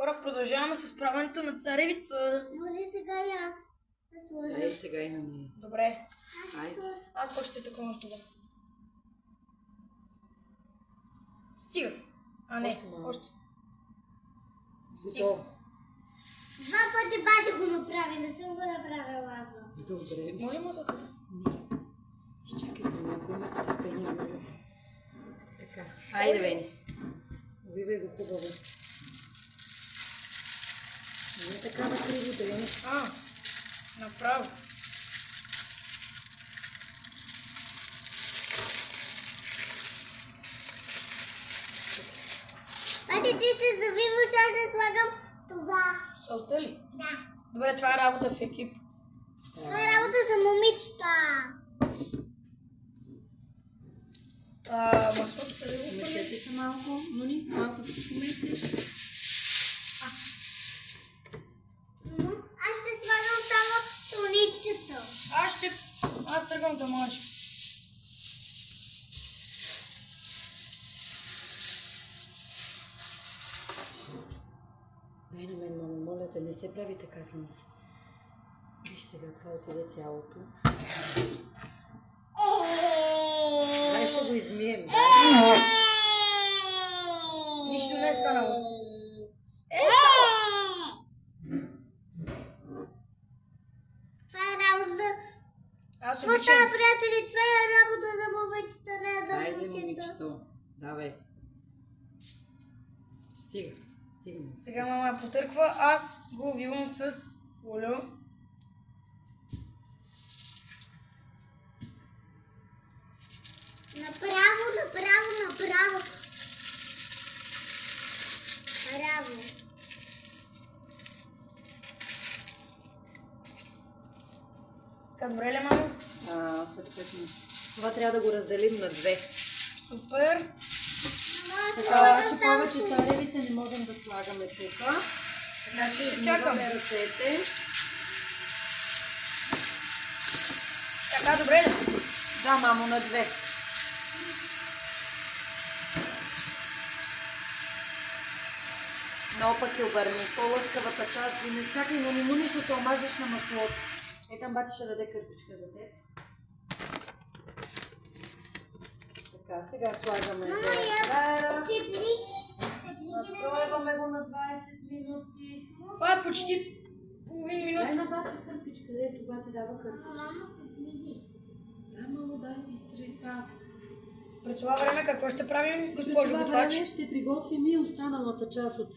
Хора, продължаваме с правенето на царевица. Може сега и аз да сложа. Дай сега и на нея. Добре. Айде. Аз пък ще такова това. Стига. А не, Още малко. още. Готово. Два пъти бати го направи, не съм го направила аз. Добре. Моля мазотата. Не. Изчакайте ме, ако имате търпение, моля. Така. Айде, Вени. Увивай го хубаво. Не така на криво, да Вени. Направо. Бати, ти се завиваш, аз да слагам това. Солта ли? Да. Добре, това е работа в екип. Това е работа за момичета. Маслото къде го Поместете хвърли? се малко, Нони, малко да се поместиш. Аз ще слагам само тоничето. Аз тръгвам да мажа. Дай на мен, мамо, моля те, не се прави така слънце. Виж сега, това отиде цялото. Дай ще го измием. Нищо не е станало. Това е работа за... Аз Това обичам. става, приятели, това е работа за момичета, не за Айде, момичета. момичето. Давай. Стига. Стигна. Сега мама я потърква, аз го увивам с олио. Направо, направо, направо. Браво. Така, добре ли, мамо? Перфектно. Това трябва да го разделим на две. Супер. Така, че повече царевица не можем да слагаме тук. Значи ще чакам. Измиваме ръцете. Така, добре ли? Да, мамо, на две. Наопаки обърни. По-лъскавата част. И не чакай, но не ще се омажеш на маслото. Ей, там бати ще даде кърпичка за теб. Така, сега слагаме края. Настройваме го на 20 минути. Това е почти половин Дай минута. на бати кърпичка, де това ти дава кърпичка. Да, мамо, дай, изтри. Така. През това време какво ще правим, През госпожо това готвач? време ще приготвим и останалата част от